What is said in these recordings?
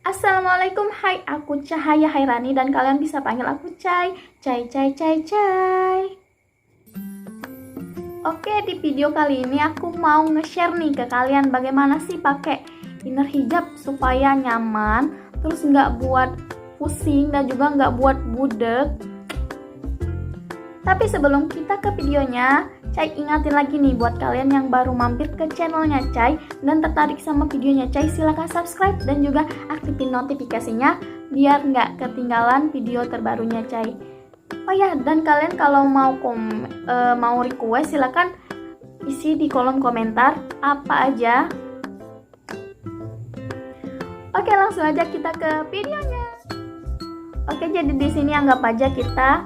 Assalamualaikum, hai, aku Cahaya Hairani dan kalian bisa panggil aku Cai. Oke, di video kali ini aku mau nge-share nih ke kalian bagaimana sih pakai inner hijab supaya nyaman, terus nggak buat pusing dan juga nggak buat budek. Tapi sebelum kita ke videonya, Cai ingatin lagi nih buat kalian yang baru mampir ke channelnya Cai dan tertarik sama videonya Cai, silahkan subscribe dan juga aktifin notifikasinya biar nggak ketinggalan video terbarunya Cai. Oh ya, dan kalian kalau mau request silahkan isi di kolom komentar apa aja. Oke, langsung aja kita ke videonya. Oke, jadi di sini anggap aja kita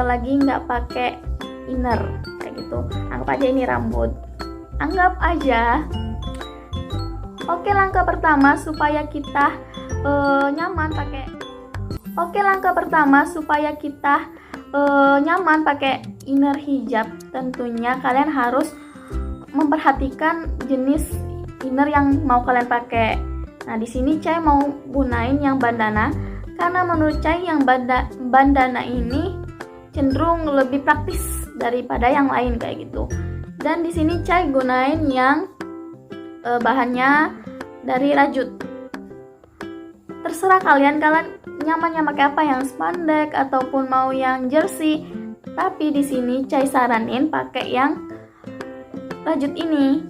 lagi nggak pakai inner kayak gitu, anggap aja ini rambut, anggap aja. Oke, langkah pertama supaya kita nyaman pakai inner hijab, tentunya kalian harus memperhatikan jenis inner yang mau kalian pakai. Nah, di sini Cai mau gunain yang bandana karena menurut Cai yang bandana ini cenderung lebih praktis daripada yang lain kayak gitu. Dan di sini Cai gunain yang bahannya dari rajut. Terserah kalian nyamannya pakai apa, yang spandek ataupun mau yang jersey. Tapi di sini Cai saranin pakai yang rajut ini.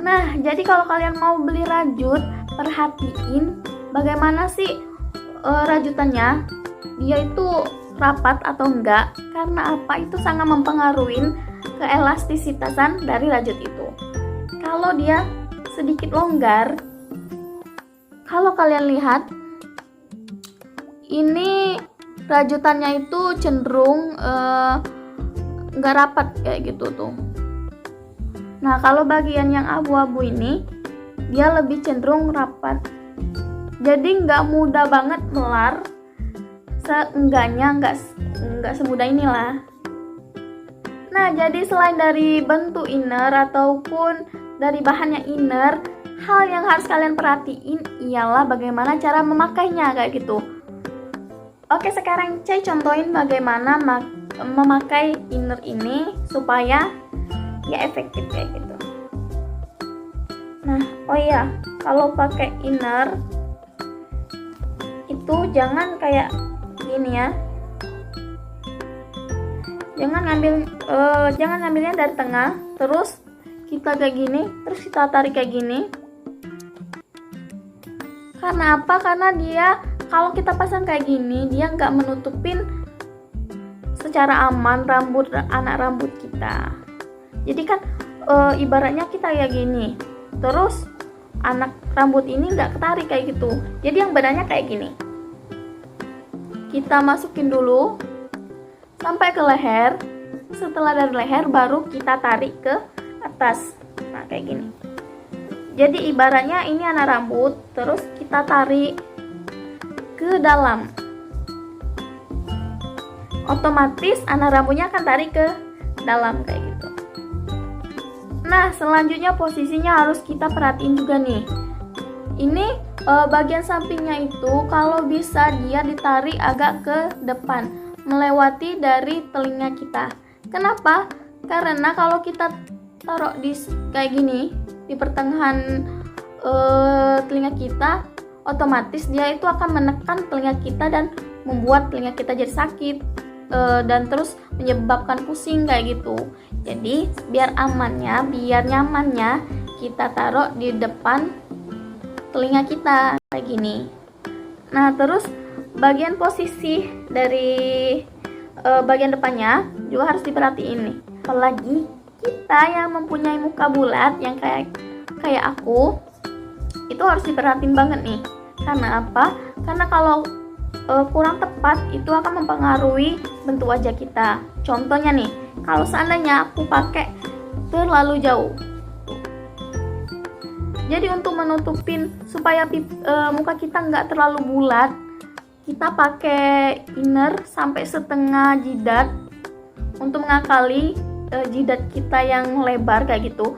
Nah, jadi kalau kalian mau beli rajut, perhatiin bagaimana sih rajutannya. Dia itu rapat atau enggak, karena apa, itu sangat mempengaruhi keelastisitasan dari rajut itu. Kalau dia sedikit longgar, kalau kalian lihat ini rajutannya itu cenderung enggak rapat kayak gitu tuh. Nah, kalau bagian yang abu-abu ini dia lebih cenderung rapat, jadi nggak mudah banget melar. Seenggaknya nggak semudah inilah. Nah, jadi selain dari bentuk inner ataupun dari bahannya inner, hal yang harus kalian perhatiin ialah bagaimana cara memakainya kayak gitu. Oke, sekarang Cai contohin bagaimana memakai inner ini supaya ya efektif kayak gitu. Nah, oh iya, kalau pakai inner itu jangan kayak gini ya, jangan ngambilnya dari tengah terus kita kayak gini, terus kita tarik kayak gini. Karena apa? Karena dia kalau kita pasang kayak gini, dia nggak menutupin secara aman anak rambut kita. Jadi kan ibaratnya kita kayak gini, terus anak rambut ini nggak ketarik kayak gitu. Jadi yang badannya kayak gini, kita masukin dulu sampai ke leher. Setelah dari leher baru kita tarik ke atas. Nah, kayak gini. Jadi ibaratnya ini anak rambut, terus kita tarik ke dalam. Otomatis anak rambutnya akan tarik ke dalam kayak gitu. Nah, selanjutnya posisinya harus kita perhatiin juga nih. Ini bagian sampingnya itu kalau bisa dia ditarik agak ke depan, melewati dari telinga kita. Kenapa? Karena kalau kita taruh di kayak gini di pertengahan telinga kita, otomatis dia itu akan menekan telinga kita dan membuat telinga kita jadi sakit dan terus menyebabkan pusing kayak gitu. Jadi biar nyamannya kita taruh di depan telinga kita kayak gini. Nah, terus bagian posisi dari bagian depannya juga harus diperhatiin nih. Apalagi kita yang mempunyai muka bulat yang kayak aku, itu harus diperhatiin banget nih. Karena apa? Karena kalau kurang tepat itu akan mempengaruhi bentuk wajah kita. Contohnya nih, kalau seandainya aku pakai terlalu jauh, jadi untuk menutupin supaya muka kita nggak terlalu bulat, kita pakai inner sampai setengah jidat untuk mengakali jidat kita yang lebar kayak gitu.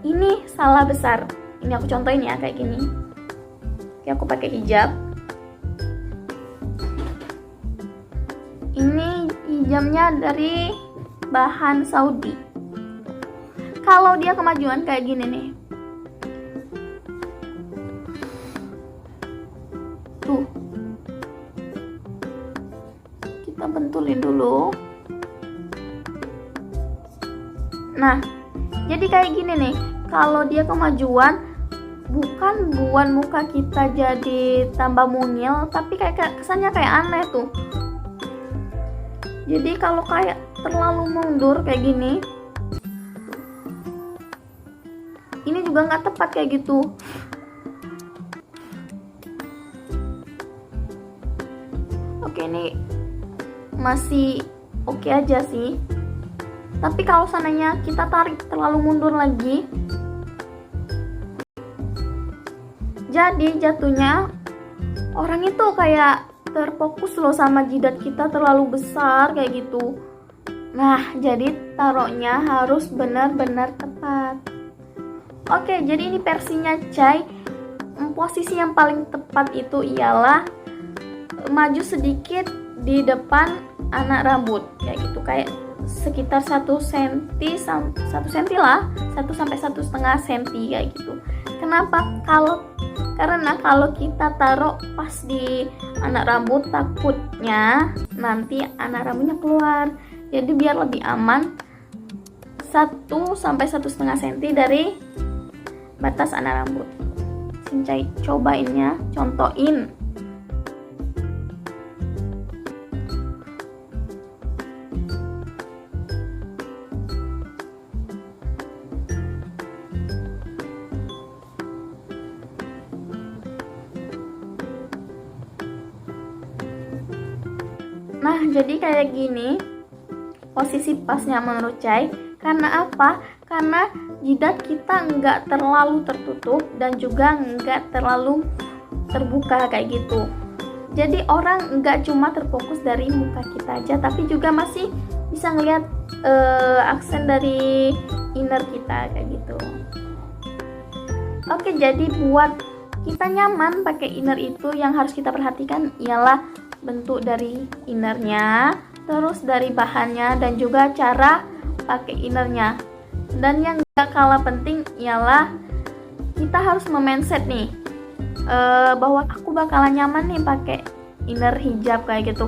Ini salah besar. Ini aku contohin ya kayak gini. Ya, aku pakai hijab. Ini hijabnya dari bahan Saudi. Kalau dia kemajuan kayak gini nih, tuh, kita bentulin dulu. Nah, jadi kayak gini nih. Kalau dia kemajuan, bukan buat muka kita jadi tambah mungil, tapi kayak kesannya kayak aneh tuh. Jadi kalau kayak terlalu mundur kayak gini, ini juga nggak tepat kayak gitu. Oke, ini masih oke aja sih. Tapi kalau seandainya kita tarik terlalu mundur lagi, jadi jatuhnya orang itu kayak terfokus loh sama jidat kita terlalu besar kayak gitu. Nah, jadi taruhnya harus benar-benar tepat. Oke, jadi ini versinya Chai. Posisi yang paling tepat itu ialah maju sedikit di depan anak rambut kayak gitu, kayak sekitar 1 cm lah, 1 sampai 1,5 cm kayak gitu. Kenapa? Karena kalau kita taruh pas di anak rambut, takutnya nanti anak rambutnya keluar. Jadi biar lebih aman, 1 sampai 1,5 cm dari batas anak rambut. Cincai cobainnya, contohin. Nah, jadi kayak gini posisi pasnya menurut Chai. Karena apa? Karena jidat kita nggak terlalu tertutup dan juga nggak terlalu terbuka kayak gitu. Jadi orang nggak cuma terfokus dari muka kita aja, tapi juga masih bisa ngelihat aksen dari inner kita kayak gitu. Oke, jadi buat kita nyaman pakai inner itu, yang harus kita perhatikan ialah bentuk dari innernya, terus dari bahannya, dan juga cara pakai innernya. Dan yang gak kalah penting ialah kita harus memindset nih bahwa aku bakalan nyaman nih pakai inner hijab kayak gitu.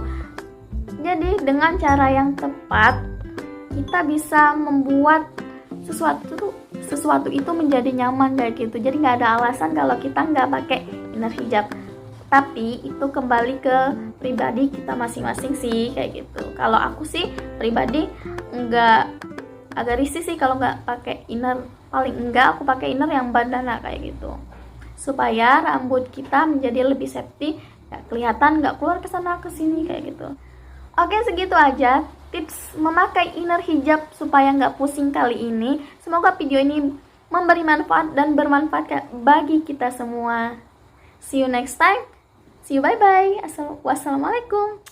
Jadi dengan cara yang tepat kita bisa membuat sesuatu itu menjadi nyaman kayak gitu. Jadi nggak ada alasan kalau kita nggak pakai inner hijab. Tapi itu kembali ke pribadi kita masing-masing sih kayak gitu. Kalau aku sih pribadi agak risih sih kalau nggak pakai inner. Paling enggak aku pakai inner yang bandana kayak gitu, supaya rambut kita menjadi lebih safety, nggak kelihatan, nggak keluar kesana kesini kayak gitu. Oke, segitu aja tips memakai inner hijab supaya nggak pusing kali ini. Semoga video ini memberi manfaat dan bermanfaat bagi kita semua. See you next time. See you, bye bye. Wassalamualaikum.